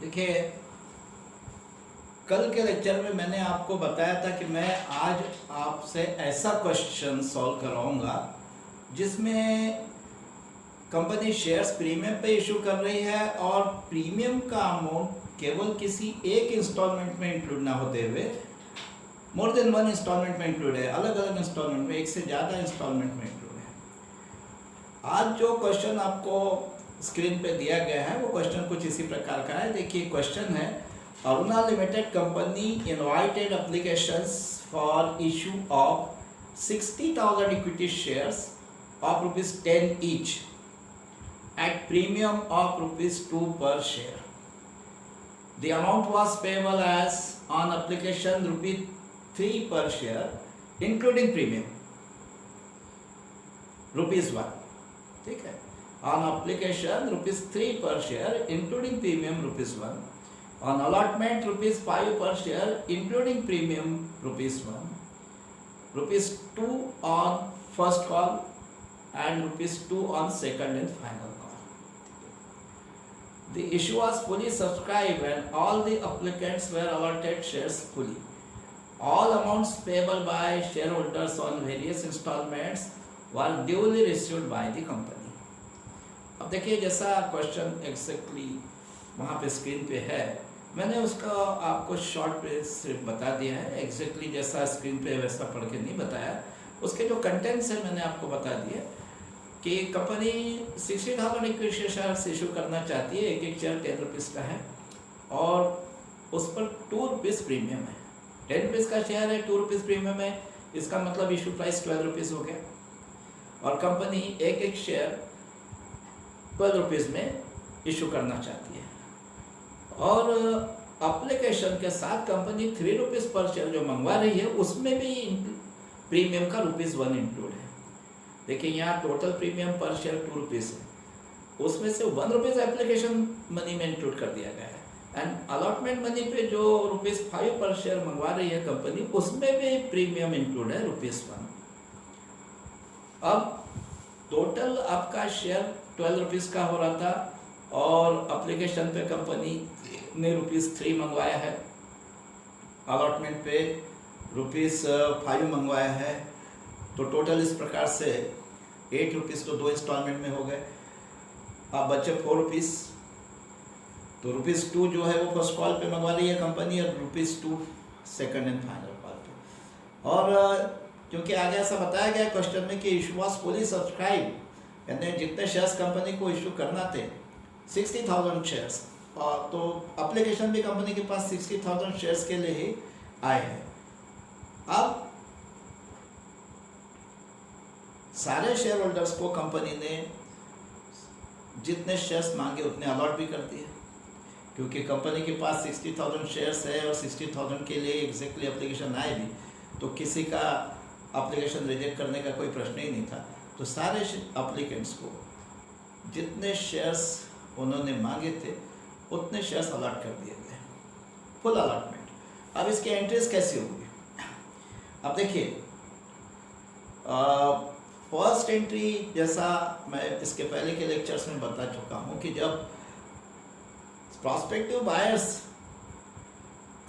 देखिए, कल के लेक्चर में मैंने आपको बताया था कि मैं आज आपसे ऐसा क्वेश्चन सॉल्व कराऊंगा जिसमें कंपनी शेयर्स प्रीमियम पे इशू कर रही है और प्रीमियम का अमाउंट केवल किसी एक इंस्टॉलमेंट में इंक्लूड ना होते हुए मोर देन वन इंस्टॉलमेंट में इंक्लूड है, अलग अलग इंस्टॉलमेंट में, एक से ज़्यादा इंस्टॉलमेंट में इंक्लूड है। आज जो क्वेश्चन आपको स्क्रीन पे दिया गया है वो क्वेश्चन कुछ इसी प्रकार का है। देखिए, क्वेश्चन है Aruna Limited Company invited applications for issue of 60,000 equity shares of rupees 10 each at premium of rupees 2 per share. The amount was payable as on application rupees 3 per share including premium rupees 1. ठीक है, on application rupees 3 per share including premium rupees 1. On allotment rupees 5 per share including premium rupees 1, rupees 2 on first call and rupees 2 on second and final call. The issue was fully subscribed and all the applicants were allotted shares fully. All amounts payable by shareholders on various installments were duly received by the company. अब देखिए, जैसा question exactly वहाँ पे screen पे है, मैंने उसका आपको शॉर्ट पे सिर्फ बता दिया है। एग्जैक्टली जैसा स्क्रीन पे वैसा पढ़ के नहीं बताया। उसके जो कंटेंट्स है मैंने आपको बता दिया कि कंपनी 60,000 इक्विटी शेयर्स इशू करना चाहती है। एक एक शेयर 10 रुपीज़ का है और उस पर 2 रुपीज़ प्रीमियम है। 10 रुपीज़ का शेयर है, 2 रुपीज़ प्रीमियम है, इसका मतलब इशू प्राइस 12 रुपीज़ हो गया और कंपनी एक एक शेयर 12 रुपीज़ में इशू करना चाहती है। और एप्लीकेशन के साथ कंपनी 3 रुपीज़ पर शेयर जो मंगवा रही है उसमें भी प्रीमियम का ₹1 इंक्लूड है। देखिए, यहाँ टोटल प्रीमियम पर शेयर 2 रुपीज़ है, उसमें से 1 रुपीज़ एप्लीकेशन मनी में इंक्लूड कर दिया गया है एंड अलॉटमेंट मनी पे जो ₹5 पर शेयर मंगवा रही है कंपनी उसमें भी प्रीमियम इंक्लूड है ₹1। अब टोटल आपका शेयर 12 रुपीज़ का हो रहा था और एप्लीकेशन पे कंपनी ने ₹3 मंगवाया है, अलॉटमेंट पे ₹5 मंगवाया है, तो टोटल इस प्रकार से 8 रुपीज़ तो 2 इंस्टॉलमेंट में हो गए। अब बचे 4 रुपीज़, तो ₹2 जो है वो फर्स्ट कॉल पे मंगवा रही है कंपनी और ₹2 सेकंड एंड फाइनल कॉल पे। और क्योंकि आगे ऐसा बताया गया क्वेश्चन में कि इशू वाज फुली सब्सक्राइब, यानी जितने शेयर्स कंपनी को इशू करना थे 60,000 शेयर्स, तो एप्लीकेशन भी कंपनी के पास 60,000 शेयर्स के लिए ही आए हैं। अब सारे शेयर होल्डर्स को कंपनी ने जितने शेयर्स मांगे उतने अलॉट भी कर दिए, क्योंकि कंपनी के पास 60,000 शेयर्स है और 60,000 के लिए एग्जैक्टली एप्लीकेशन आए भी तो किसी का एप्लीकेशन रिजेक्ट करने का कोई प्रश्न ही नहीं था। तो सारे एप्लीकेंट्स को जितने शेयर्स उन्होंने मांगे थे उतने शेयर्स अलॉट कर दिए गए, फुल अलॉटमेंट। अब इसकी एंट्रीज कैसी होगी? अब देखिए, फर्स्ट एंट्री जैसा मैं इसके पहले के लेक्चर्स में बता चुका हूँ कि जब प्रॉस्पेक्टिव बायर्स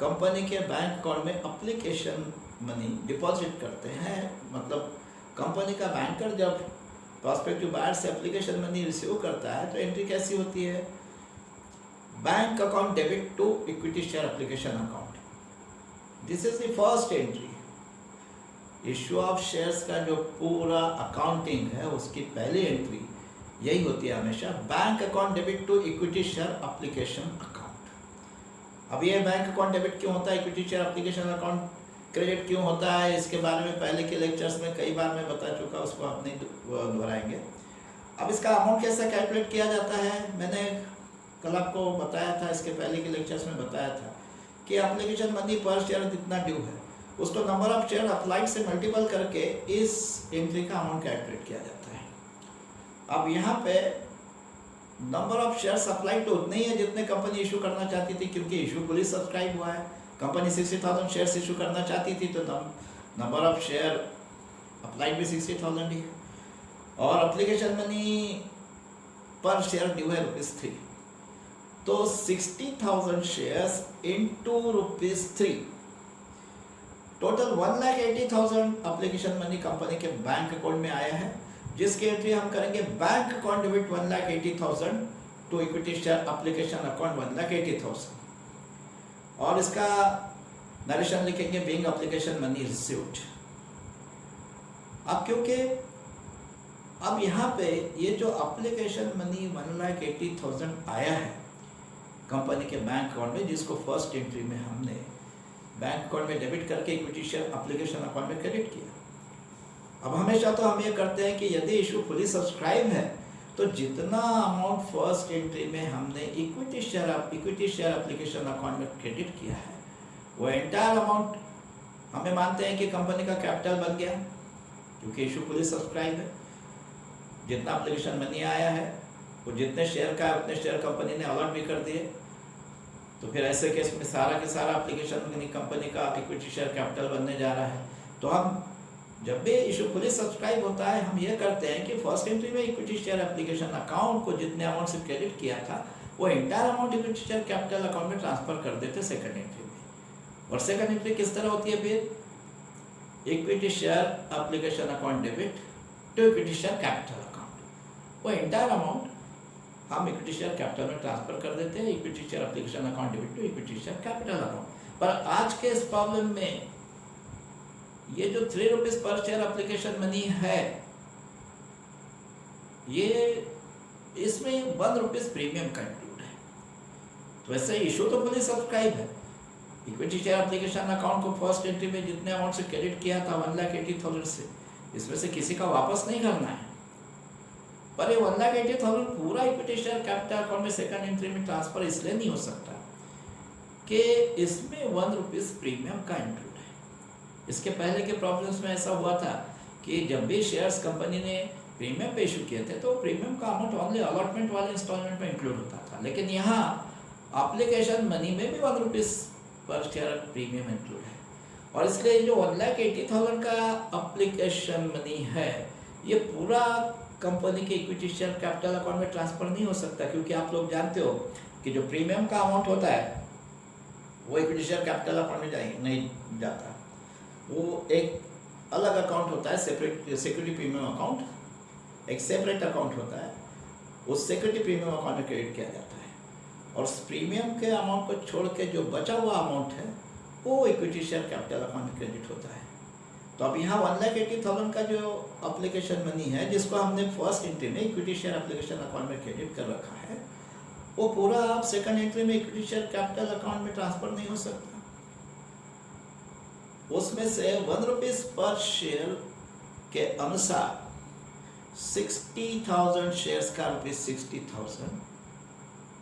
कंपनी के बैंक अकाउंट में एप्लीकेशन मनी डिपॉजिट करते हैं, मतलब कंपनी का बैंकर जब प्रॉस्पेक्टिव बायर से एप्लीकेशन मनी रिसीव करता है तो एंट्री कैसी होती है? Bank account debit to equity share application account, this is the first entry. Issue of shares का जो पूरा अकाउंटिंग है उसकी पहली एंट्री यही होती है हमेशा, bank account debit to equity share application account. अब ये बैंक अकाउंट डेबिट क्यों होता है, equity share application account credit क्यों होता है, इसके बारे में पहले के लेक्चर्स में कई बार मैं बता चुका, उसको आप नहीं दोहराएंगे। अब इसका अमाउंट कैसे कैलकुलेट किया जाता है, मैंने कल आपको बताया था, इसके पहले के लेक्चर्स में बताया था कि एप्लीकेशन मनी पर शेयर जितना ड्यू है उसको नंबर ऑफ शेयर अप्लाइड से मल्टीपल करके इस एंट्री का अमाउंट कैलकुलेट किया जाता है। अब यहाँ पे नंबर ऑफ शेयर्स अप्लाइड तो उतने ही है जितने कंपनी इशू करना चाहती थी, क्योंकि इशू फुली सब्सक्राइब हुआ है। कंपनी 60,000 शेयर्स इशू करना चाहती थी तो नंबर ऑफ शेयर अप्लाइड भी 60,000 ही है और एप्लीकेशन मनी पर शेयर ड्यू है ₹3। तो 60,000 shares into ₹3, total 1,80,000 application money company के बैंक अकाउंट में आया है, जिसकी एंट्री हम करेंगे bank account debit 1,80,000 to equity share application account 1,80,000, और इसका नरेशन लिखेंगे बीइंग एप्लीकेशन मनी रिसीव्ड। अब क्योंकि अब यहाँ पे ये जो एप्लीकेशन मनी 1,80,000 आया है कंपनी के बैंक अकाउंट में, जिसको फर्स्ट एंट्री में हमने बैंक अकाउंट में डेबिट करके इक्विटी शेयर एप्लीकेशन अकाउंट में क्रेडिट किया। अब हमेशा तो हम ये करते हैं कि यदि इशू फुली सब्सक्राइब है तो जितना अमाउंट फर्स्ट एंट्री में हमने इक्विटी शेयर एप्लीकेशन अकाउंट में क्रेडिट किया है, वो एंटायर अमाउंट हमें मानते हैं कि कंपनी का कैपिटल बन गया, क्योंकि इशू फुली सब्सक्राइब है। जितना एप्लीकेशन मनी आया है वो जितने शेयर का है उतने शेयर कंपनी ने अलॉट भी कर दिए, तो फिर ऐसे केस में सारा के सारा एप्लीकेशन मनी कंपनी का इक्विटी शेयर कैपिटल बनने जा रहा है। तो हम जब भी इशू फुली सब्सक्राइब होता है, हम ये करते हैं कि फर्स्ट एंट्री में इक्विटी शेयर एप्लीकेशन अकाउंट को जितने अमाउंट से क्रेडिट किया था वो entire amount equity share capital account में ट्रांसफर कर देते सेकंड एंट्री में। और सेकंड एंट्री किस तरह होती है फिर? Equity share application account debit to equity share capital account, वो एंटायर अमाउंट हम इक्विटी शेयर कैपिटल में ट्रांसफर कर देते हैं, equity share application account debit to equity share capital account. पर आज के इस प्रॉब्लम में ये जो ₹3 पर शेयर एप्लीकेशन मनी है, ये इसमें ₹1 प्रीमियम का इंक्लूड है। तो वैसे इशू तो फुली सब्सक्राइब है, इक्विटी शेयर एप्लीकेशन अकाउंट को फर्स्ट एंट्री में जितने अमाउंट से क्रेडिट किया था 1,80,000 से, इसमें से किसी का वापस नहीं करना है। पर ये 1,80,000 पूरा इक्विटी शेयर कैपिटल अकाउंट में सेकंड एंट्री में ट्रांसफर इसलिए नहीं हो सकता कि इसमें ₹1 प्रीमियम का इंक्लूड है। इसके पहले के प्रॉब्लम्स में ऐसा हुआ था कि जब भी शेयर्स कंपनी ने प्रीमियम पे इशू किए थे तो प्रीमियम का अमाउंट ओनली अलॉटमेंट वाले इंस्टॉलमेंट में इंक्लूड होता था, लेकिन यहाँ एप्लीकेशन मनी में भी ₹1 पर शेयर प्रीमियम इंक्लूड है। और इसलिए जो 1,80,000 का एप्लीकेशन मनी है, ये पूरा कंपनी के इक्विटी शेयर कैपिटल अकाउंट में ट्रांसफर नहीं हो सकता, क्योंकि आप लोग जानते हो कि जो प्रीमियम का अमाउंट होता है वो इक्विटी शेयर कैपिटल अकाउंट में नहीं जाता, वो एक अलग अकाउंट होता है, सेपरेट सिक्योरिटी प्रीमियम अकाउंट, एक सेपरेट अकाउंट होता है, उस सिक्योरिटी प्रीमियम अकाउंट में क्रेडिट किया जाता है। और उस प्रीमियम के अमाउंट को छोड़ के जो बचा हुआ अमाउंट है वो इक्विटी शेयर कैपिटल अकाउंट में क्रेडिट होता है। तो अब यहाँ 1,80,000 का जो एप्लीकेशन मनी है, जिसको हमने फर्स्ट एंट्री में इक्विटी शेयर एप्लीकेशन अकाउंट में क्रेडिट कर रखा है, वो पूरा आप सेकंड एंट्री में इक्विटी शेयर कैपिटल अकाउंट में ट्रांसफर नहीं हो सकता। उसमें से ₹1 पर शेयर के अनुसार 60,000 शेयर्स का ₹60,000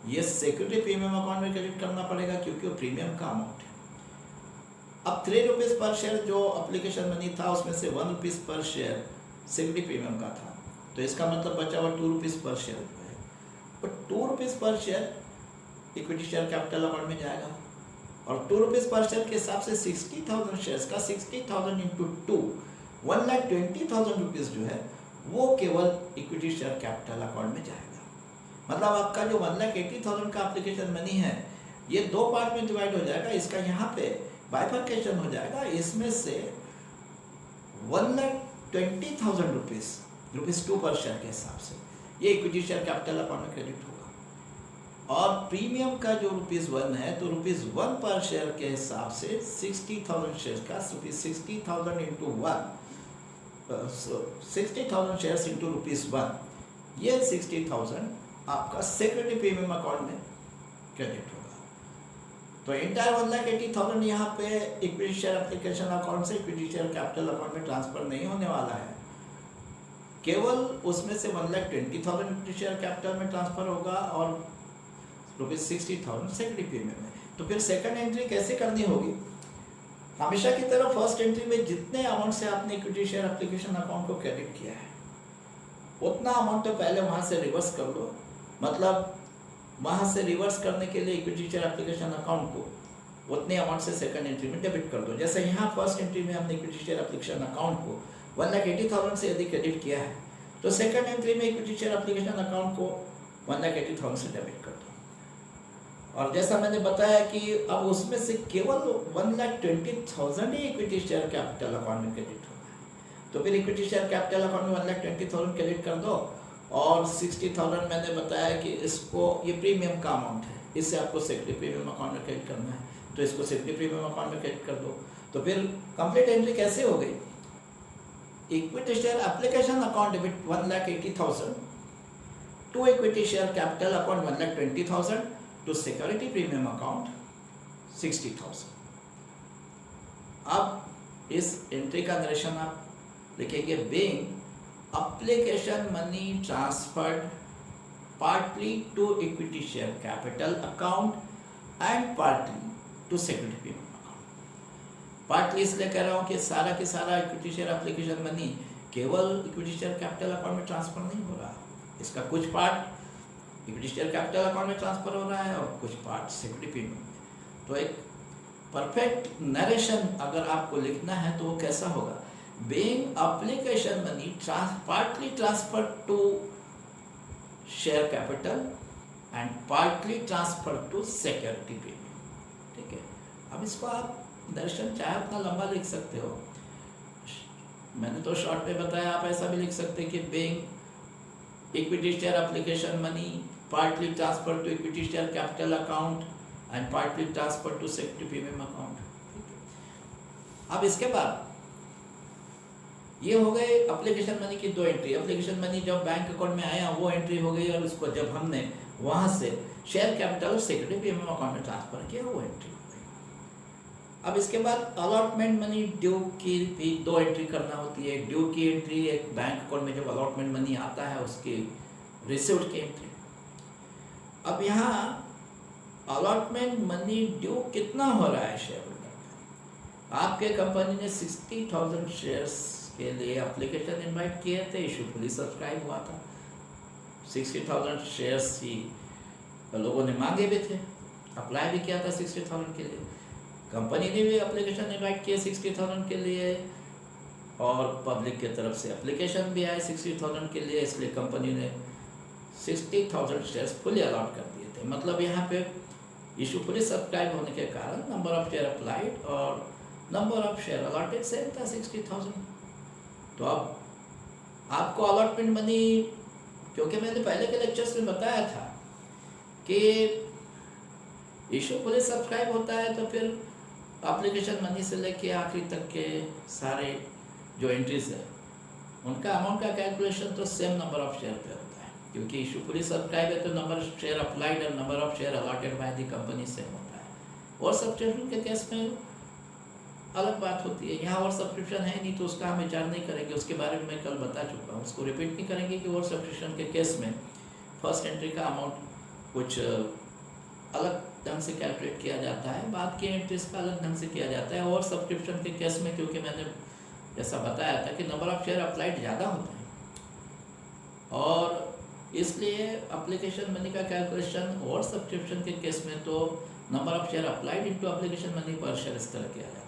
ये सिक्योरिटी प्रीमियम अकाउंट में क्रेडिट करना पड़ेगा, क्योंकि वो प्रीमियम का अमाउंट है। अब ₹3 पर शेयर जो एप्लीकेशन मनी था, उसमें से ₹1 पर शेयर सिक्योरिटी प्रीमियम का था, तो इसका मतलब बचा हुआ ₹2 पर शेयर जो है, और ₹2 पर share equity share capital account में जाएगा। और ₹2 पर शेयर के हिसाब से 60,000 शेयर्स का 60,000 इंटू 2 ₹1,20,000 जो है वो केवल इक्विटी शेयर कैपिटल अकाउंट में जाएगा। मतलब आपका जो 1,80,000 का एप्लीकेशन मनी है, ये 2 पार्ट में डिवाइड हो जाएगा, इसका यहाँ पे बाइफर्केशन हो जाएगा। इसमें से ₹1,20,000 ₹2 पर शेयर के हिसाब से ये इक्विटी शेयर कैपिटल अकाउंट में क्रेडिट होगा। और प्रीमियम का जो ₹1 है, तो ₹1 पर शेयर के हिसाब से 60,000 शेयर का ₹60,000 इंटू 1, 60,000 शेयर्स इंटू ₹1, ये 60,000 आपका सिक्योरिटी प्रीमियम अकाउंट में क्रेडिट होगा। तो एंटायर 1,80,000 यहाँ पे इक्विटी शेयर एप्लीकेशन अकाउंट से इक्विटी शेयर कैपिटल अकाउंट में ट्रांसफर नहीं होने वाला है, केवल उसमें से 1,20,000 इक्विटी शेयर कैपिटल में ट्रांसफर होगा और ₹60,000 सिक्योरिटी प्रीमियम में। तो फिर सेकंड एंट्री कैसे करनी होगी? हमेशा की तरह फर्स्ट एंट्री में जितने अमाउंट से आपने इक्विटी शेयर एप्लीकेशन अकाउंट को क्रेडिट किया है, उतना अमाउंट तो पहले वहाँ से रिवर्स कर लो। मतलब वहाँ से रिवर्स करने के लिए इक्विटी शेयर एप्लीकेशन अकाउंट को उतने अमाउंट से सेकंड एंट्री में डेबिट कर दो। जैसे यहाँ फर्स्ट एंट्री में हमने इक्विटी शेयर एप्लीकेशन अकाउंट को 1,80,000 से यदि क्रेडिट किया है, तो सेकंड एंट्री में इक्विटी शेयर एप्लीकेशन अकाउंट को 1,80,000 से डेबिट कर दो। और जैसा मैंने बताया कि अब उसमें से केवल 1,20,000 ही इक्विटी शेयर कैपिटल अकाउंट में क्रेडिट होगा, तो फिर इक्विटी शेयर कैपिटल अकाउंट में 1,20,000 क्रेडिट कर दो, और 60,000 मैंने बताया कि इसको ये प्रीमियम का अमाउंट है, इससे आपको सेक्रेटरी प्रीमियम अकाउंट में क्रेडिट करना है, तो इसको सेक्रेटरी प्रीमियम अकाउंट में क्रेडिट कर दो। तो फिर कंप्लीट एंट्री कैसे हो गई? Equity share application account debit 1,80,000 to equity share capital account 1,20,000 to security premium account 60,000। अब इस एंट्री का नरेशन आप लिखेंगे, being application money transferred partly to equity share capital account and partly to security payment account। partly इसलिए कह रहा हूँ कि सारा के सारा इक्विटी शेयर एप्लीकेशन मनी केवल इक्विटी शेयर कैपिटल अकाउंट में ट्रांसफर नहीं हो रहा, इसका कुछ part equity share capital account में ट्रांसफर हो रहा है और कुछ पार्ट सिक्योरिटी पेमेंट में। तो एक परफेक्ट नरेशन अगर आपको लिखना है तो वो कैसा होगा? being application money partly transferred to share capital and partly transferred to security payment। ठीक है, अब इसको आप दर्शन चाहे उतना लंबा लिख सकते हो, मैंने तो शॉर्ट में बताया, आप ऐसा भी लिख सकते हैं कि being equity share application money partly transferred to equity share capital account and partly transferred to security payment account। ठीक है, अब इसके बाद ये हो गए एप्लीकेशन मनी की दो एंट्री। एप्लीकेशन मनी जब बैंक अकाउंट में आया वो एंट्री हो गई, और उसको जब हमने वहां से शेयर कैपिटल और सिक्योरिटी प्रीमियम अकाउंट में ट्रांसफर किया वो एंट्री हो गई। अब इसके बाद अलॉटमेंट मनी ड्यू की भी दो एंट्री करना होती है। ड्यू की एंट्री एक बैंक अकाउंट में जब अलॉटमेंट मनी आता है उसकी रिसीव्ड की एंट्री। अब यहाँ अलॉटमेंट मनी ड्यू कितना हो रहा है शेयर होल्डर का? आपके कंपनी ने 60,000 शेयर्स के लिए एप्लीकेशन इनवाइट किए थे, इशू फुली सब्सक्राइब हुआ था, 60,000 शेयर्स ही लोगों ने मांगे भी थे, अप्लाई भी किया था 60,000 के लिए, कंपनी ने भी एप्लीकेशन इनवाइट किए 60,000 के लिए, और पब्लिक की तरफ से एप्लीकेशन भी आए 60,000 के लिए, इसलिए कंपनी ने 60,000 शेयर्स फुली अलॉट कर दिए थे। मतलब यहाँ पे इशू फुली सब्सक्राइब होने के कारण नंबर ऑफ शेयर अप्लाइड और number of share allotted same था 60,000। तो अब आपको अलॉटमेंट मनी, क्योंकि मैंने पहले के लेक्चर्स में बताया था कि इशू फुली सब्सक्राइब होता है तो फिर एप्लीकेशन मनी से लेके आखिरी तक के सारे जो एंट्रीज है उनका अमाउंट का कैलकुलेशन तो सेम नंबर ऑफ शेयर पे होता है, क्योंकि इशू फुली सब्सक्राइब है तो नंबर ऑफ शेयर अप्लाइड और number of share allotted bye the company same होता है। और सब्सक्रिप्शन के केस में अलग बात होती है, यहाँ और सब्सक्रिप्शन है नहीं तो उसका हम विचार नहीं करेंगे, उसके बारे में मैं कल बता चुका हूँ, उसको रिपीट नहीं करेंगे कि और सब्सक्रिप्शन के केस में फर्स्ट एंट्री का अमाउंट कुछ अलग ढंग से कैलकुलेट किया जाता है, बाद की एंट्रीज का अलग ढंग से किया जाता है। और सब्सक्रिप्शन के केस में क्योंकि मैंने जैसा बताया था कि नंबर ऑफ शेयर अप्लाइड ज़्यादा होते हैं और इसलिए एप्लीकेशन मनी का कैलकुलेशन और सब्सक्रिप्शन के केस में तो number of share applied into application money पर शेयर इस तरह किया जाता है।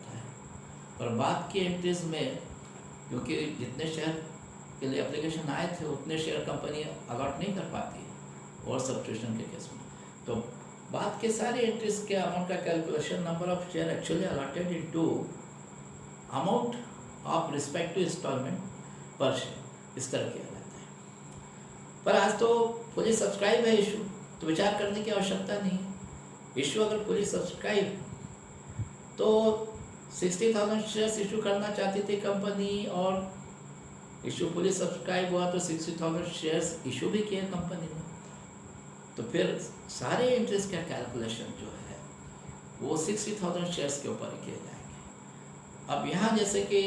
पर बाद की एंट्रीज में क्योंकि जितने शेयर के लिए एप्लीकेशन आए थे उतने शेयर कंपनी अलॉट नहीं कर पाती है और सब्सक्रिप्शन के केस में, तो बाद के सारे एंट्रीज के अमाउंट का calculation number of share actually allotted into amount of respective instalment per share इस तरह किया जाता है। पर आज तो फुली सब्सक्राइब है इशू, तो विचार करने की आवश्यकता नहीं। इशू अगर फुली सब्सक्राइब तो 60,000 शेयर्स इशू करना चाहती थी कंपनी और इशू फुली सब्सक्राइब हुआ तो 60,000 शेयर्स इशू भी किए कंपनी ने, तो फिर सारे इंटरेस्ट का कैलकुलेशन जो है वो 60,000 शेयर्स के ऊपर किए जाएंगे। अब यहाँ जैसे कि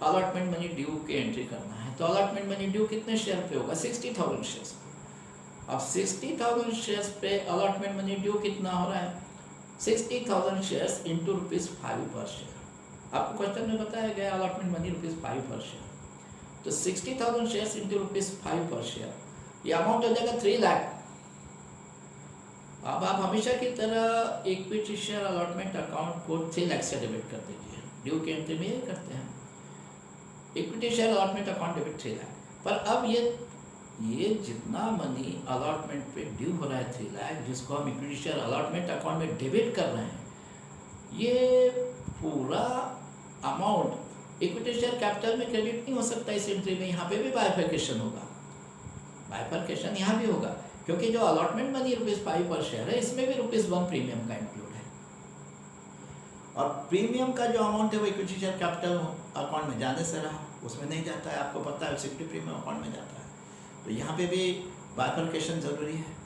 अलॉटमेंट मनी ड्यू की एंट्री करना है तो अलॉटमेंट मनी ड्यू कितने शेयर पे होगा? 60,000 शेयर्स पे। अब 60,000 शेयर्स पे अलॉटमेंट मनी ड्यू कितना हो रहा है? 60,000 शेयर्स इंटू ₹5 पर शेयर। आपको क्वेश्चन में बताया गया अलॉटमेंट मनी ₹5 पर शेयर, तो 60,000 शेयर्स इंटू ₹5 पर शेयर, ये अमाउंट हो जाएगा 3 लाख। अब आप हमेशा की तरह इक्विटी शेयर अलॉटमेंट अकाउंट को 3 लाख से डेबिट कर दीजिए, ड्यू की एंट्री में ये करते हैं, equity share allotment account debit 3 lakh. पर अब ये ये जितना मनी अलॉटमेंट पे ड्यू हो रहा है 3 लाख, जिसको हम इक्विटी शेयर अलॉटमेंट अकाउंट में डेबिट कर रहे हैं, ये पूरा अमाउंट इक्विटी शेयर कैपिटल में क्रेडिट नहीं हो सकता इस एंट्री में। यहाँ पे भी बाइफर्केशन होगा, बाइफर्केशन यहाँ भी होगा, क्योंकि जो अलॉटमेंट मनी ₹5 पर शेयर है, इसमें भी ₹1 प्रीमियम का इंक्लूड है, और प्रीमियम का जो अमाउंट है वो इक्विटी शेयर कैपिटल अकाउंट में जाने से रहा, उसमें नहीं जाता है, आपको पता है, सिक्योरिटी प्रीमियम अकाउंट में जाता है। तो यहाँ पे भी बाइफर्केशन ज़रूरी है।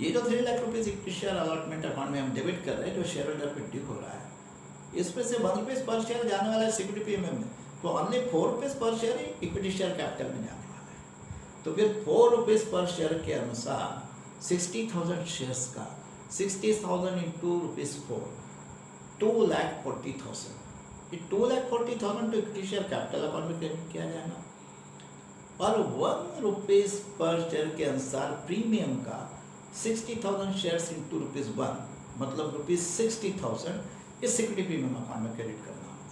ये जो 3 lakh rupees equity share allotment account में हम डेबिट कर रहे हैं, जो शेयर होल्डर पे ड्यू हो रहा है, इसमें से ₹1 पर शेयर जाने वाला है सिक्योरिटी प्रीमियम में, तो ओनली ₹4 पर शेयर ही इक्विटी शेयर कैपिटल में जाने वाला है। तो फिर ₹4 पर शेयर के अनुसार 60,000 शेयर्स का 60,000 इंटू ₹4, 2,40,000, ये 2,40,000 तो इक्विटी शेयर कैपिटल अकाउंट में क्रेडिट किया जाएगा, और ₹1 पर शेयर के अनुसार प्रीमियम का 60,000 शेयर्स इंटू ₹1, मतलब ₹60,000 इस सिक्योरिटी प्रीमियम अकाउंट में क्रेडिट करना होगा।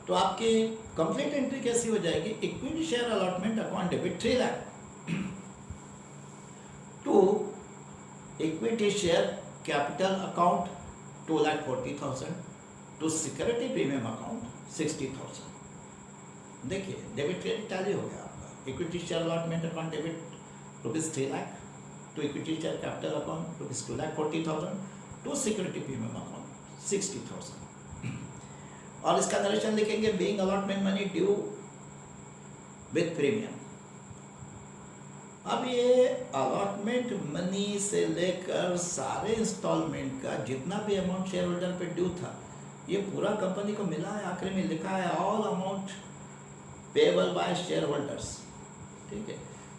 तो आपकी कंप्लीट एंट्री कैसी हो जाएगी? Equity share allotment account debit 3 lakh to equity share capital account 2,40,000 to security premium account 60,000। देखिए डेबिट क्रेडिट टैली हो गया आपका। Equity share allotment account debit ₹3 lakh to equity share capital account ₹2,40,000 to security premium account 60,000। और इसका narration लिखेंगे being allotment money due with premium. अब ये allotment money से लेकर सारे इंस्टॉलमेंट का जितना भी अमाउंट शेयर होल्डर पे ड्यू था, ये पूरा कंपनी को मिला है। आखिर में लिखा है all amount payable by shareholders, ठीक है,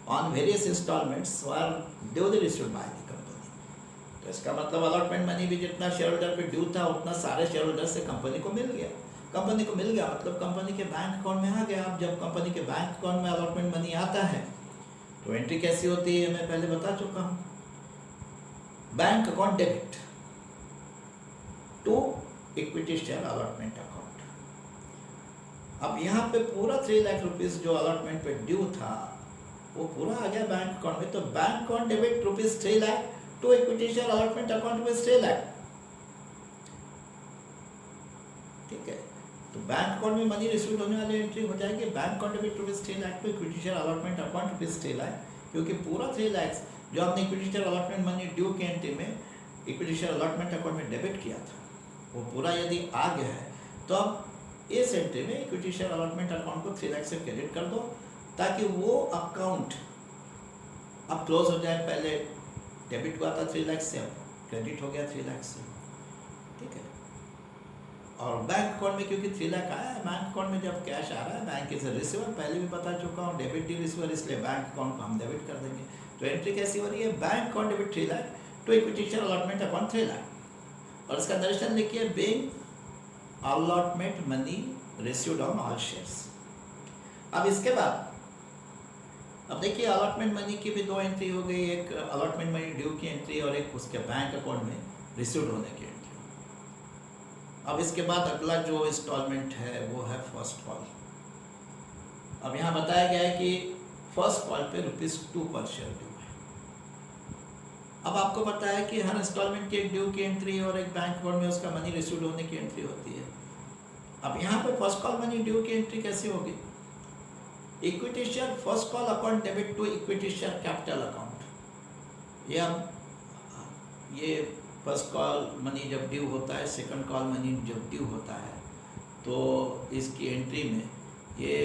on various instalments were duly received by the company. तो इसका मतलब अलॉटमेंट मनी भी जितना शेयर होल्डर पे ड्यू था, उतना सारे शेयर होल्डर से कंपनी को मिल गया। कंपनी को मिल गया मतलब कंपनी के बैंक अकाउंट में आ गया। अब जब कंपनी के बैंक अकाउंट में अलॉटमेंट मनी आता है तो एंट्री कैसी होती है मैं पहले बता चुका हूँ। Bank account debit to equity share allotment account. अब यहाँ पे पूरा 3 लाख रुपीस जो अलॉटमेंट पे ड्यू था वो पूरा आ गया बैंक अकाउंट में। तो bank account debit ₹3 lakh to equity share allotment account ₹3 lakh, ठीक है। तो बैंक अकाउंट में मनी रिसीव होने वाली एंट्री हो जाएगी bank account debit ₹3 lakh to equity share allotment account ₹3 lakh, क्योंकि पूरा 3 लाख जो हमने equity share allotment money due की एंट्री में इक्विटी शेयर अलॉटमेंट अकाउंट में डेबिट किया था, वो पूरा यदि आ गया है तो अब इस एंट्री में इक्विटी शेयर अलॉटमेंट अकाउंट को 3 लाख से क्रेडिट कर दो, ताकि वो अकाउंट अब क्लोज हो जाए। पहले डेबिट हुआ था 3 लाख से, अब क्रेडिट हो गया 3 लाख से, ठीक है। और बैंक अकाउंट में क्योंकि 3 लाख आया है, बैंक अकाउंट में जब कैश आ रहा है, बैंक इज रिसीवर, पहले भी बता चुका हूँ, डेबिट डी रिसीवर, इसलिए बैंक अकाउंट को हम डेबिट कर देंगे। तो एंट्री कैसी हो रही है? Bank account debit 3 lakh to equity share allotment account 3 lakh, और इसका दर्शन लिखिए being allotment money received on all shares. अब इसके बाद अब देखिए अलॉटमेंट मनी की भी 2 एंट्री हो गई, एक अलॉटमेंट मनी ड्यू की एंट्री और एक उसके बैंक अकाउंट में रिसीव्ड होने की एंट्री। अब इसके बाद अगला जो इंस्टॉलमेंट है वो है फर्स्ट कॉल। अब यहाँ बताया गया है कि फर्स्ट कॉल पे ₹2 पर शेयर ड्यू है। अब आपको पता है कि हर इंस्टॉलमेंट की एक ड्यू की एंट्री और एक बैंक अकाउंट में उसका मनी रिसीव्ड होने की एंट्री होती है। अब यहाँ पे फर्स्ट कॉल मनी ड्यू की एंट्री कैसी होगी? Equity share first call account debit to equity share capital account. ये फर्स्ट कॉल मनी जब ड्यू होता है, सेकंड कॉल मनी जब ड्यू होता है, तो इसकी एंट्री में ये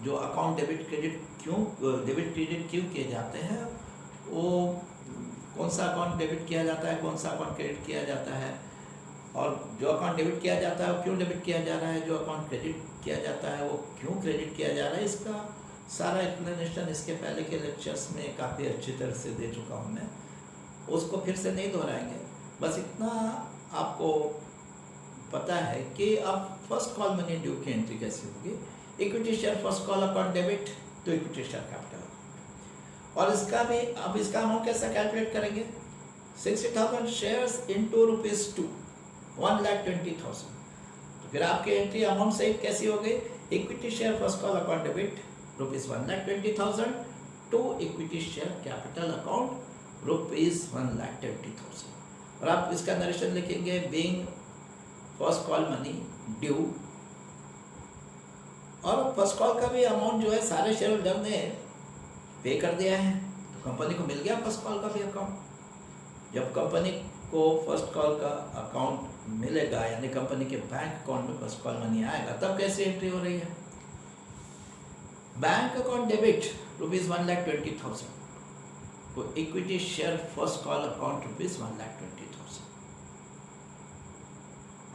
जो अकाउंट डेबिट क्रेडिट क्यों किए जाते हैं, वो कौन सा अकाउंट डेबिट किया जाता है, कौन सा अकाउंट क्रेडिट किया जाता है, और जो अकाउंट डेबिट किया जाता है वो क्यों डेबिट किया जा रहा है, जो अकाउंट क्रेडिट किया जाता है वो क्यों क्रेडिट किया जा रहा है, इसका सारा एक्सप्लेनेशन इसके पहले के लेक्चर्स में काफ़ी अच्छी तरह से दे चुका हूँ मैं, उसको फिर से नहीं दोहराएंगे। बस इतना आपको पता है कि अब फर्स्ट कॉल मनी ड्यू की एंट्री कैसी होगी। Equity share first call account debit तो इक्विटी शेयर कैपिटल अकाउंट, और इसका भी अब इसका अमाउंट कैसा कैलकुलेट करेंगे? 60,000 शेयर्स इंटू ₹2, 1,20,000। तो फिर आपकी एंट्री अमाउंट सहित कैसी हो गई? Equity share first call account debit ₹1,20,000 to equity share capital account ₹1,20,000। और आप इसका नरेशन लिखेंगे being first call money due. और फर्स्ट कॉल का भी अमाउंट जो है सारे शेयर होल्डर ने पे कर दिया है, तो कंपनी को मिल गया फर्स्ट कॉल का भी अकाउंट। जब कंपनी को फर्स्ट कॉल का अकाउंट मिलेगा, यानी कंपनी के बैंक अकाउंट में फर्स्ट कॉल मनी आएगा, तब कैसे एंट्री हो रही है? बैंक अकाउंट डेबिट ₹1,20,000 को equity share first call account ₹1,20,000।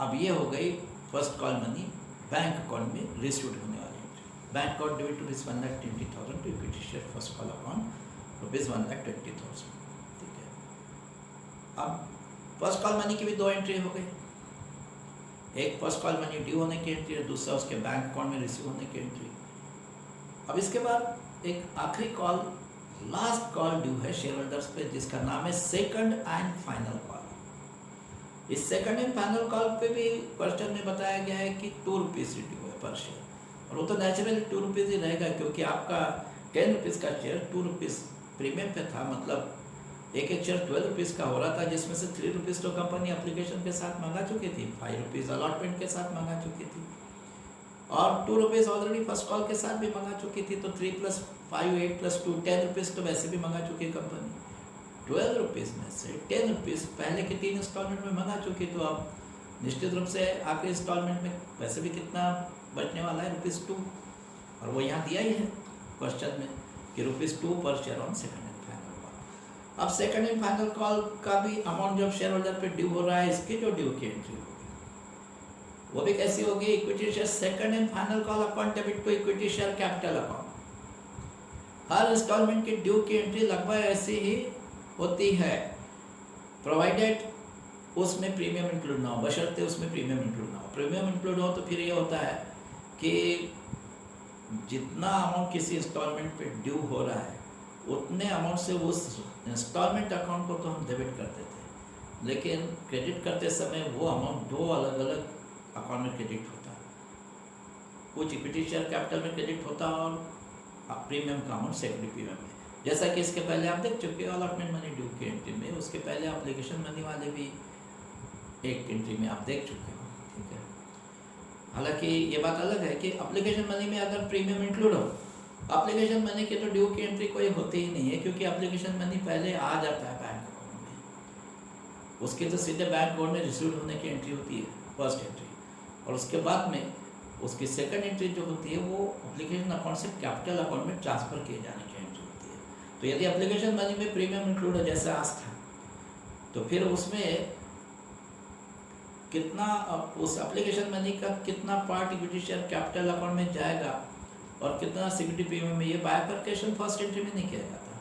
अब ये हो गई first call money bank account में रिसीव होने वाली entry. Bank account debit ₹1,20,000 to equity share first call account ₹1,20,000। ठीक है, अब फर्स्ट कॉल मनी की भी दो एंट्री हो गई, एक फर्स्ट कॉल मनी ड्यू होने की एंट्री है, दूसरा उसके बैंक अकाउंट में रिसीव होने की एंट्री। अब इसके बाद एक आखिरी कॉल, लास्ट कॉल ड्यू है शेयर होल्डर्स पे, जिसका नाम है सेकंड एंड फाइनल कॉल। इस सेकंड एंड फाइनल कॉल पे भी क्वेश्चन में बताया गया है कि ₹2 ड्यू है पर शेयर, और वो तो नेचुरली ₹2 ही रहेगा, क्योंकि आपका ₹10 का शेयर ₹2 प्रीमियम पे था, मतलब एक एक शेयर ₹12 का हो रहा था, जिसमें से ₹3 तो कंपनी एप्लीकेशन के साथ मंगा चुकी थी, ₹5 अलॉटमेंट के साथ मंगा चुकी थी, और ₹2 ऑलरेडी फर्स्ट कॉल के साथ भी मंगा चुकी थी। तो 3 + 5 8 + 2 ₹10 तो वैसे भी मंगा चुकी है कंपनी। ₹12 में से ₹10 पहले के 3 इंस्टॉलमेंट में मंगा चुकी, तो अब निश्चित रूप से आखिरी इंस्टॉलमेंट में वैसे भी कितना बचने वाला है ₹2, और वो यहाँ दिया ही है क्वेश्चन में कि ₹2 पर share on second and final call. अब सेकंड एंड फाइनल कॉल का भी अमाउंट जब शेयर होल्डर पे ड्यू हो रहा है, इसकी जो ड्यू की एंट्री होगी वो भी कैसी होगी? Equity share second and final call account debit to equity share capital account. हर इंस्टॉलमेंट की ड्यू की एंट्री लगभग ऐसी ही होती है, प्रोवाइडेड उसमें प्रीमियम इंक्लूड ना हो, बशर्ते उसमें प्रीमियम इंक्लूड ना हो। प्रीमियम इंक्लूड हो तो फिर ये होता है कि जितना अमाउंट किसी इंस्टॉलमेंट पे ड्यू हो रहा है, उतने अमाउंट से उस इंस्टॉलमेंट अकाउंट को तो हम डेबिट करते थे, लेकिन क्रेडिट करते समय वो अमाउंट दो अलग अलग अकाउंट में क्रेडिट होता है। कुछ इक्विटी शेयर कैपिटल में क्रेडिट होता है और प्रीमियम का अमाउंट सेकेंडरी प्रीमियम में, जैसा कि इसके पहले आप देख चुके हो अलॉटमेंट मनी ड्यू की एंट्री में, उसके पहले एप्लीकेशन मनी वाले भी एक एंट्री में आप देख चुके हो। ठीक है, हालांकि ये बात अलग है कि एप्लीकेशन मनी में अगर प्रीमियम इंक्लूड हो, एप्लीकेशन मनी के तो ड्यू की एंट्री कोई होती ही नहीं है, क्योंकि एप्लीकेशन मनी पहले आ जाता है बैंक अकाउंट में, उसके तो सीधे बैंक अकाउंट में रिसीव होने की एंट्री होती है फर्स्ट एंट्री, और उसके बाद में उसकी सेकंड एंट्री जो होती है वो एप्लीकेशन अकाउंट से कैपिटल अकाउंट में ट्रांसफ़र किए जाने की एंट्री होती है। तो यदि एप्लीकेशन मनी में प्रीमियम इंक्लूड है जैसे आज था, तो फिर उसमें कितना, उस एप्लीकेशन मनी का कितना part equity share capital account में जाएगा और कितना सिक्योरिटी प्रीमियम में, ये बाइफरकेशन फर्स्ट एंट्री में नहीं किया जाता।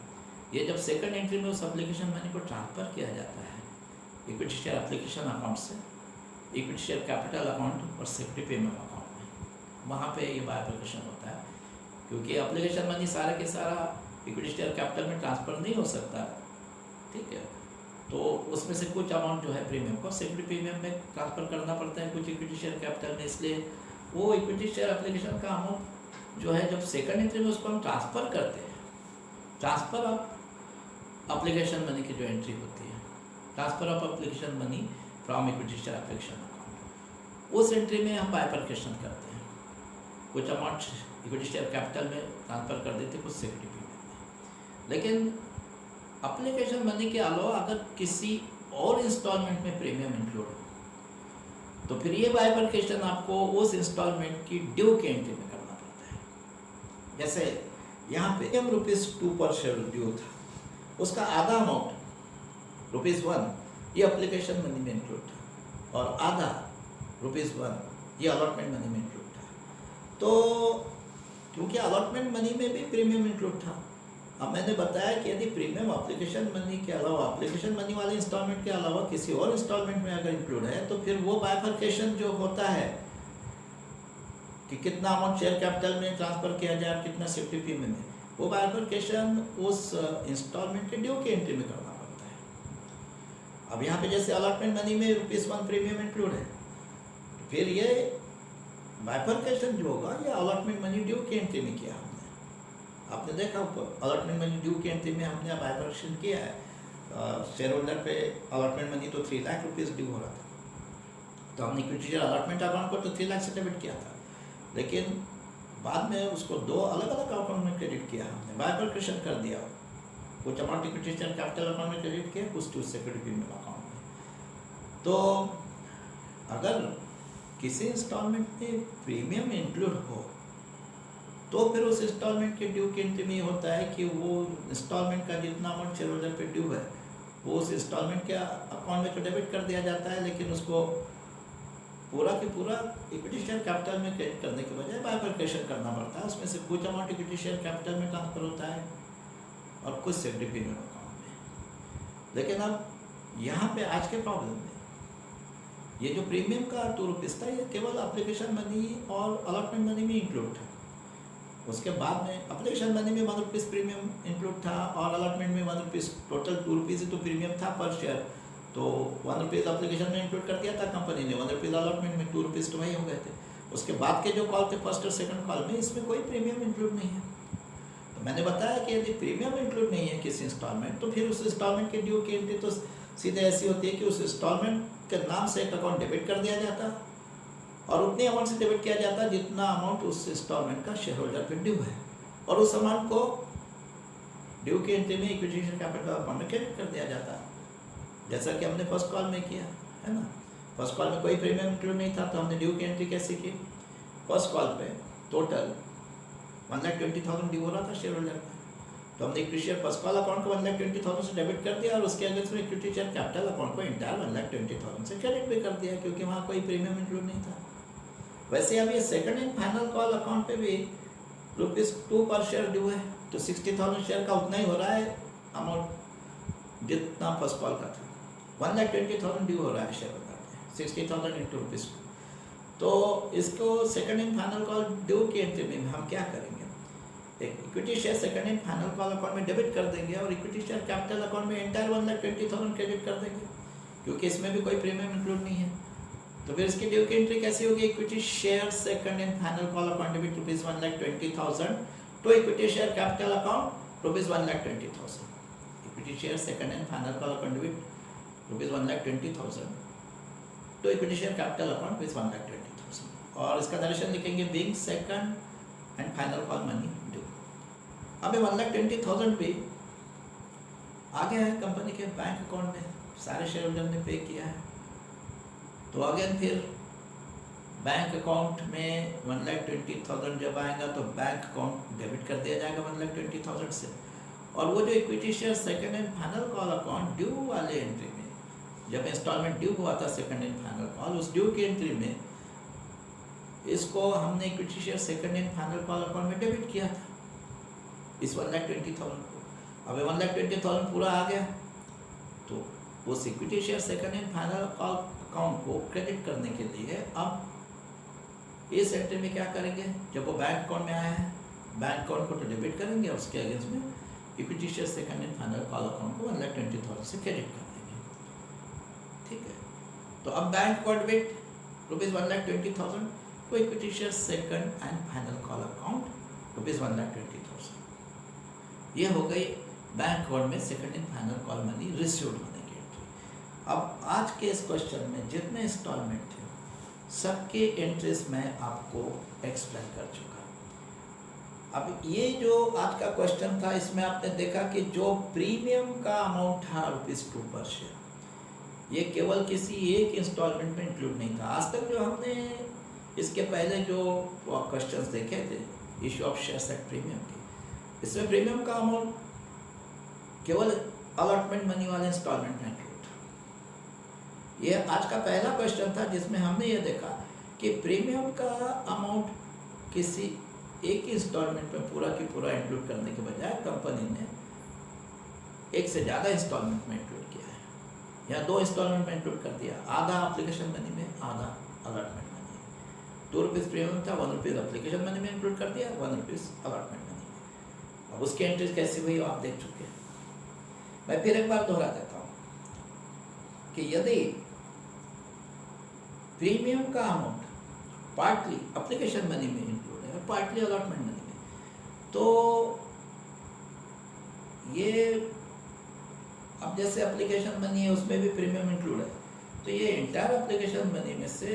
ये जब सेकंड एंट्री में उस एप्लीकेशन मनी को ट्रांसफ़र किया जाता है इक्विटी शेयर एप्लीकेशन अकाउंट से इक्विटी शेयर कैपिटल अकाउंट और सिक्योरिटी प्रीमियम अकाउंट में, वहाँ पे ये बाइफरकेशन होता है, क्योंकि एप्लीकेशन मनी सारा के सारा इक्विटी शेयर कैपिटल में ट्रांसफ़र नहीं हो सकता। ठीक है, तो उसमें से कुछ अमाउंट जो है प्रीमियम को सिक्योरिटी प्रीमियम में ट्रांसफ़र करना पड़ता है, कुछ इक्विटी शेयर कैपिटल में, इसलिए वो इक्विटी शेयर एप्लीकेशन का अमाउंट जो है जब सेकंड एंट्री में उसको हम ट्रांसफ़र करते हैं, ट्रांसफ़र ऑफ एप्लीकेशन मनी की जो एंट्री होती है, transfer of application money from equity share application account, उस एंट्री में हम बाइफरकेशन करते हैं, कुछ अमाउंट इक्विटी शेयर कैपिटल में ट्रांसफ़र कर देते, कुछ सिक्योरिटी प्रीमियम में। लेकिन एप्लीकेशन मनी के अलावा अगर किसी और इंस्टॉलमेंट में प्रीमियम इंक्लूड हो, तो फिर ये बाइफरकेशन आपको उस इंस्टॉलमेंट की ड्यू की एंट्री में करना पड़ता है। जैसे यहाँ पे ₹2 पर शेयर ड्यू था, उसका आधा अमाउंट ₹1 ये एप्लीकेशन मनी में इंक्लूड था, और आधा ₹1 ये अलॉटमेंट मनी में इंक्लूड था। तो क्योंकि अलॉटमेंट मनी में भी प्रीमियम इंक्लूड था, अब मैंने बताया कि यदि प्रीमियम एप्लीकेशन मनी के अलावा, एप्लीकेशन मनी वाले इंस्टॉलमेंट के अलावा किसी और इंस्टॉलमेंट में अगर इंक्लूड है, तो फिर वो बाइफरकेशन जो होता है कि कितना अमाउंट शेयर कैपिटल में ट्रांसफ़र किया जाए और कितना सिक्योरिटी प्रीमियम में, वो बाइफरकेशन उस इंस्टॉलमेंट के ड्यू की एंट्री में करना पड़ता है। अब यहाँ पे जैसे अलॉटमेंट मनी में ₹1 प्रीमियम इंक्लूड है, फिर ये बाइफरकेशन जो होगा ये अलॉटमेंट मनी ड्यू की एंट्री में किया हमने, आपने देखा ऊपर अलॉटमेंट मनी ड्यू की एंट्री में हमने अब बाइफरकेशन किया है। शेयर होल्डर पे अलॉटमेंट मनी तो 3 लाख रुपीज़ ड्यू हो रहा था, तो हमने इक्विटी शेयर अलॉटमेंट अकाउंट को तो 3 लाख से डेबिट किया था, लेकिन बाद में उसको 2 अलग अलग अकाउंट में क्रेडिट किया, हमने बाइफरकेशन कर दिया। कुछ amount equity share capital account में क्रेडिट किया, कुछ टू सिक्योरिटी प्रीमियम अकाउंट में। तो अगर किसी इंस्टॉलमेंट में प्रीमियम इंक्लूड हो तो फिर उस इंस्टॉलमेंट के ड्यू की एंट्री में होता है कि वो इंस्टॉलमेंट का जितना अमाउंट शेयर होल्डर पे ड्यू है वो उस इंस्टॉलमेंट के अकाउंट में तो डेबिट कर दिया जाता है, लेकिन उसको पूरा की पूरा इक्विटी शेयर कैपिटल में क्रेडिट करने के बजाय बाइफरकेशन करना पड़ता है। उसमें से कुछ अमाउंट इक्विटी शेयर कैपिटल में ट्रांसफर होता है और कुछ सिक्योरिटी प्रीमियम अकाउंट में। लेकिन अब यहाँ पे आज के प्रॉब्लम में ये जो प्रीमियम का 2 रुपीज़ था ये केवल एप्लीकेशन मनी और अलॉटमेंट मनी में इंक्लूड था। उसके बाद में एप्लीकेशन मनी में 1 रुपीज़ प्रीमियम इंक्लूड था और अलॉटमेंट में 1 रुपीज़, टोटल 2 रुपीज़ ही तो प्रीमियम था पर शेयर, तो 1 रुपीज़ एप्लीकेशन में इंक्लूड कर दिया था कंपनी ने, 1 रुपीज़ अलॉटमेंट में, 2 रुपीज़ तो वही हो गए थे। उसके बाद के जो कॉल थे फर्स्ट और सेकंड कॉल में इसमें कोई प्रीमियम इंक्लूड नहीं है। तो मैंने बताया कि यदि प्रीमियम इंक्लूड नहीं है किसी इंस्टॉलमेंट तो फिर उस इंस्टॉलमेंट के ड्यू की एंट्री तो सीधे ऐसी होती है कि उस इंस्टॉलमेंट के नाम से एक अकाउंट डेबिट कर दिया जाता और उतनी अमाउंट से डेबिट किया जाता जितना अमाउंट उस इंस्टॉलमेंट का शेयर होल्डर पे ड्यू है, और उस अमाउंट को ड्यू की एंट्री में इक्विटी शेयर कैपिटल अकाउंट में क्रेडिट कर दिया जाता है, जैसा कि हमने फर्स्ट कॉल में किया है ना। फर्स्ट कॉल में कोई प्रीमियम इंक्लूड नहीं था तो हमने ड्यू की एंट्री कैसे की? फर्स्ट कॉल पे टोटल 1,20,000 ड्यू हो रहा था शेयर होल्डर पे, तो हमने equity share first call account को 1,20,000 से डेबिट कर दिया और उसके अगेंस्ट में इक्विटी शेयर कैपिटल अकाउंट को इंटायर 1,20,000 से क्रेडिट भी कर दिया क्योंकि वहाँ कोई प्रीमियम इंक्लूड नहीं था। वैसे अब ये second and final call account पे भी ₹2 पर शेयर ड्यू है, तो 60,000 शेयर का उतना ही हो रहा है अमाउंट जितना फर्स्ट कॉल का था। 1,20,000 ड्यू हो रहा है शेयर होल्डर पे, 60,000 इंटू रुपीज़। तो इसको second and final call due की एंट्री में हम क्या करेंगे? एक equity share second and final call account में डेबिट कर देंगे और इक्विटी शेयर कैपिटल अकाउंट में एंटायर 1,20,000 क्रेडिट कर देंगे क्योंकि इसमें भी कोई प्रीमियम इंक्लूड नहीं है। तो फिर इसकी ड्यू की एंट्री कैसी होगी? Equity share second and final call account debit ₹1,20,000 to equity share capital account ₹1,20,000। Equity share second and final call account debit ₹1,20,000 to equity share capital account ₹1,20,000 और इसका नरेशन लिखेंगे being second and final call money due. अब 1,20,000 भी आ गया है company के bank account में, सारे शेयर होल्डर ने पे किया है, तो अगेन फिर बैंक अकाउंट में 1,20,000 जब आएगा तो बैंक अकाउंट डेबिट कर दिया जाएगा 1,20,000 से, और वो जो equity share second and final call account due वाले एंट्री में जब इंस्टॉलमेंट ड्यू हुआ था सेकंड एंड फाइनल कॉल, उस ड्यू की एंट्री में इसको हमने equity share second and final call account में डेबिट किया था इस 1,20,000 को। अब 1,20,000 पूरा आ गया तो उस equity share second and final call account को क्रेडिट करने के लिए अब इस एंट्री में क्या करेंगे? जब वो बैंक अकाउंट में आया है बैंक अकाउंट को तो डेबिट करेंगे और उसके अगेंस्ट में equity share second and final call account को 1,20,000 से क्रेडिट कर देंगे। ठीक है, तो अब बैंक अकाउंट डेबिट ₹1,20,000 को equity share second and final call account ₹1,20,000। ये हो गई बैंक अकाउंट में second and final call money received होने की एंट्री। अब आज के इस क्वेश्चन में जितने इंस्टॉलमेंट थे सबके एंट्रीज मैं आपको एक्सप्लेन कर चुका। अब ये जो आज का क्वेश्चन था इसमें आपने देखा कि जो प्रीमियम का अमाउंट था ₹2 पर शेयर, ये केवल किसी एक इंस्टॉलमेंट में इंक्लूड नहीं था। आज तक जो हमने इसके पहले जो क्वेश्चंस देखे थे issue of shares at premium की, इसमें प्रीमियम का अमाउंट केवल अलॉटमेंट मनी वाले इंस्टॉलमेंट में इंक्लूड था। ये आज का पहला क्वेश्चन था जिसमें हमने ये देखा कि प्रीमियम का अमाउंट किसी एक ही इंस्टॉलमेंट में पूरा की पूरा इंक्लूड करने के बजाय कंपनी ने एक से ज़्यादा इंस्टॉलमेंट में इंक्लूड किया है, या 2 इंस्टॉलमेंट में इंक्लूड कर दिया, आधा एप्लीकेशन मनी में आधा अलॉटमेंट मनी। ₹2 प्रीमियम था, ₹1 एप्लीकेशन मनी में इंक्लूड कर दिया, ₹1 अलॉटमेंट मनी में। अब उसकी एंट्रीज कैसी हुई आप देख चुके हैं। मैं फिर एक बार दोहरा देता हूँ कि यदि प्रीमियम का अमाउंट पार्टली एप्लीकेशन मनी में इंक्लूड है और पार्टली अलॉटमेंट मनी में, तो ये अब जैसे एप्लीकेशन मनी है उसमें भी प्रीमियम इंक्लूड है, तो ये इंटायर एप्लीकेशन मनी में से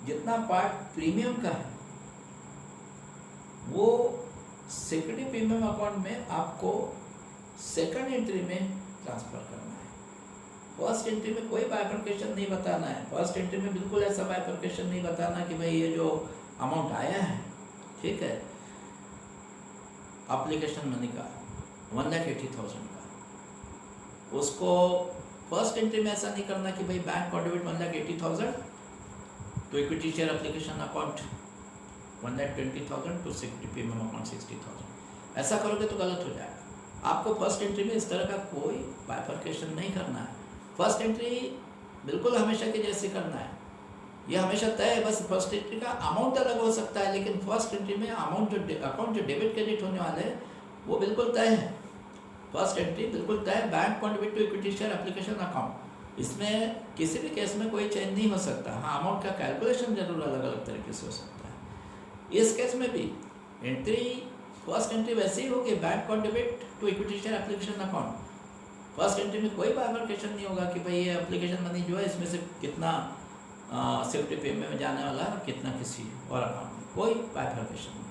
जितना पार्ट प्रीमियम का है वो सिक्योरिटी प्रीमियम अकाउंट में आपको सेकंड एंट्री में ट्रांसफर करना है। फर्स्ट एंट्री में कोई बाइफर्केशन नहीं बताना है। फर्स्ट एंट्री में बिल्कुल ऐसा बाइफर्केशन नहीं बताना कि भाई ये जो अमाउंट आया है, ठीक है, एप्लीकेशन मनी का 1,80,000 का, उसको फर्स्ट एंट्री में ऐसा नहीं करना कि भाई bank contribute 1,80,000 to equity share application account 1,20,000 to security premium account 60,000। ऐसा करोगे तो गलत हो जाएगा। आपको फर्स्ट एंट्री में इस तरह का कोई बाइफर्केशन नहीं करना है। फर्स्ट एंट्री बिल्कुल हमेशा की जैसी करना है, ये हमेशा तय है। बस फर्स्ट एंट्री का अमाउंट अलग हो सकता है, लेकिन फर्स्ट एंट्री में अमाउंट जो अकाउंट जो डेबिट क्रेडिट होने वाले हैं वो बिल्कुल तय है। फर्स्ट एंट्री बिल्कुल तय है, bank contribute to equity share application account. इसमें किसी भी केस में कोई चेंज नहीं हो सकता। हाँ, अमाउंट का कैलकुलेशन जरूर अलग अलग तरीके से हो सकता है। इस केस में भी एंट्री फर्स्ट एंट्री वैसे ही होगी, bank contribute to equity share application account. First entry में कोई बाइफर्केशन नहीं होगा कि भाई ये एप्लीकेशन मनी जो है इसमें से कितना सिक्योरिटी प्रीमियम में जाने वाला है, कितना किसी और अकाउंट में, कोई बाइफर्केशन नहीं।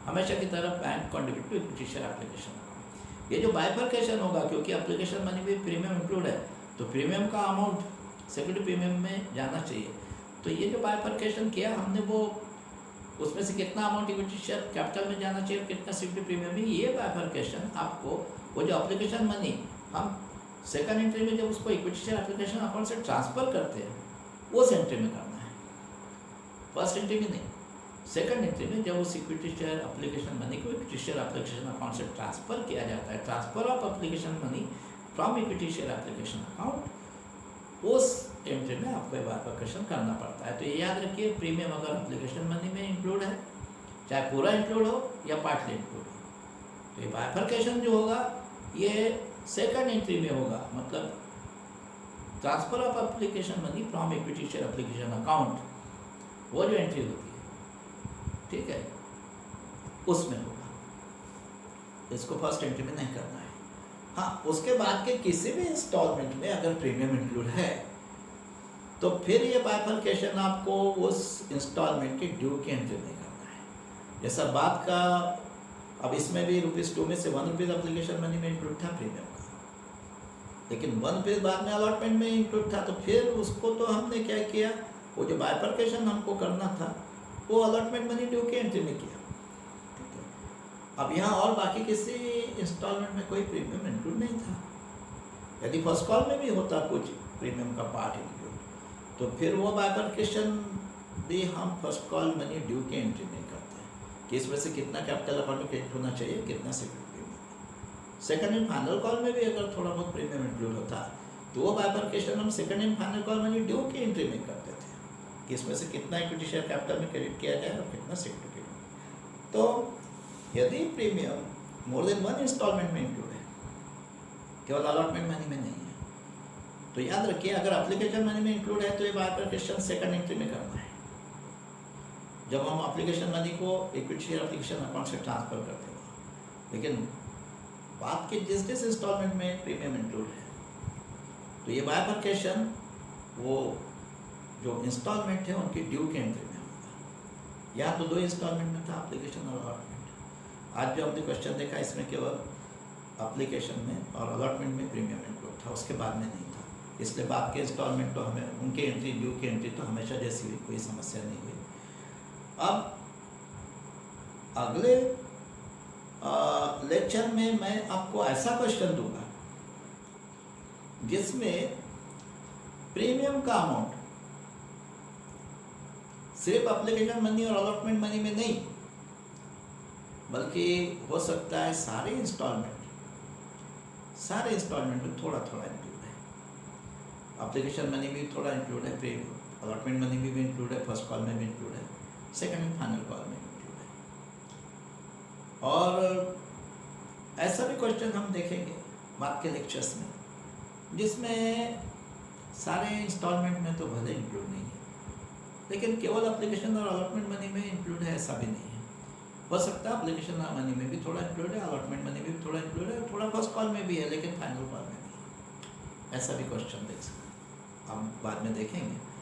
हमेशा की तरफ bank contribute to equity share application account. ये जो बाइफर्केशन होगा, क्योंकि एप्लीकेशन मनी में प्रीमियम इंक्लूड है, तो प्रीमियम का अमाउंट सिक्योरिटी प्रीमियम में जाना चाहिए। तो ये जो बाइफर्केशन किया हमने, वो उसमें से कितना अमाउंट इक्विटी शेयर कैपिटल में जाना चाहिए, कितना सिक्योरिटी प्रीमियम में, ये बाइफर्केशन आपको वो जो एप्लीकेशन मनी हम सेकंड एंट्री में जब उसको इक्विटी शेयर एप्लीकेशन अकाउंट से ट्रांसफ़र करते हैं उस एंट्री में करना है, फर्स्ट एंट्री में नहीं। सेकंड एंट्री में जब उस इक्विटी शेयर एप्लीकेशन मनी को इक्विटी शेयर एप्लीकेशन अकाउंट से ट्रांसफ़र किया जाता है, transfer of application money from equity share application account, उस एंट्री में आपको बाइफर्केशन करना पड़ता है। तो ये याद रखिए, प्रीमियम अगर एप्लीकेशन मनी में इंक्लूड है, चाहे पूरा इंक्लूड हो या पार्टली इंक्लूड हो, तो ये बाइफर्केशन जो होगा ये सेकंड एंट्री में होगा। मतलब transfer of application money from equity share application account, वो जो एंट्री होती है, ठीक है, उसमें होगा। इसको फर्स्ट एंट्री में नहीं करना है। हाँ, उसके बाद के किसी भी इंस्टॉलमेंट में अगर प्रीमियम इंक्लूड है तो फिर ये बाइफर्केशन आपको उस इंस्टॉलमेंट के ड्यू की एंट्री में करना है। जैसा बात का, अब इसमें भी ₹2 में से ₹1 एप्लीकेशन मनी में इंक्लूड था प्रीमियम का, लेकिन ₹1 बाद में अलॉटमेंट में इंक्लूड था, तो फिर उसको तो हमने क्या किया, वो जो बाइफर्केशन हमको करना था वो अलॉटमेंट मनी ड्यू की एंट्री में किया। ठीक है, अब यहाँ और बाकी किसी इंस्टॉलमेंट में कोई प्रीमियम इंक्लूड नहीं था। यदि फर्स्ट कॉल में भी होता कुछ प्रीमियम का पार्ट इंक्लूड, तो फिर वो बाइफर्केशन भी हम फर्स्ट कॉल मनी ड्यू की एंट्री में करते हैं कि इसमें से कितना कैपिटल अकाउंट में क्रेडिट होना चाहिए, कितना security premium. Second and final call में भी अगर थोड़ा बहुत प्रीमियम इंक्लूड होता तो वो बाइफर्केशन हम second and final call money due की एंट्री में करते थे कि इसमें से कितना इक्विटी शेयर कैपिटल में क्रेडिट किया जाए और कितना सिक्योरिटी प्रीमियम। तो यदि premium more than one instalment में इंक्लूड है, केवल अलॉटमेंट मनी में नहीं है, तो याद रखिए अगर एप्लीकेशन मनी में इंक्लूड है तो ये बाइफर्केशन सेकंड एंट्री में करना है, जब हम एप्लीकेशन मनी को इक्विटी शेयर एप्लीकेशन अकाउंट से ट्रांसफर करते हैं। लेकिन बात की जिस इंस्टॉलमेंट में प्रीमियम इंक्लूड है, तो ये बाइफर्केशन वो जो इंस्टॉलमेंट है उनकी ड्यू की एंट्री में होगा। यहाँ तो 2 इंस्टॉलमेंट में था, एप्लीकेशन और अलॉटमेंट। आज जो हमने क्वेश्चन देखा इसमें केवल एप्लीकेशन में और अलॉटमेंट में प्रीमियम इंक्लूड था, उसके बाद में नहीं था। इसलिए बाद के इंस्टॉलमेंट तो हमें उनकी एंट्री, ड्यू की एंट्री तो हमेशा जैसी हुई, कोई समस्या नहीं हुई। अब अगले लेक्चर में मैं आपको ऐसा क्वेश्चन दूंगा जिसमें प्रीमियम का अमाउंट सिर्फ एप्लीकेशन मनी और अलॉटमेंट मनी में नहीं, बल्कि हो सकता है सारे इंस्टॉलमेंट में थोड़ा थोड़ा इंक्लूड है। एप्लीकेशन मनी भी थोड़ा इंक्लूड है, प्रीमियम अलॉटमेंट मनी भी इंक्लूड है, फर्स्ट कॉल में भी इंक्लूड है, सेकंड एंड फाइनल कॉल में इंक्लूड है। और ऐसा भी क्वेश्चन हम देखेंगे बाद के लेक्चर्स में जिसमें सारे इंस्टॉलमेंट में तो भले इंक्लूड नहीं है, लेकिन केवल एप्लीकेशन और अलॉटमेंट मनी में इंक्लूड है, ऐसा भी नहीं है। हो सकता है एप्लीकेशन मनी में भी थोड़ा इंक्लूड है, अलॉटमेंट मनी में भी थोड़ा इंक्लूड है, आफ्टर फर्स्ट कॉल में भी है लेकिन फाइनल कॉल में भी है। ऐसा भी क्वेश्चन देख सकते हैं, हम बाद में देखेंगे।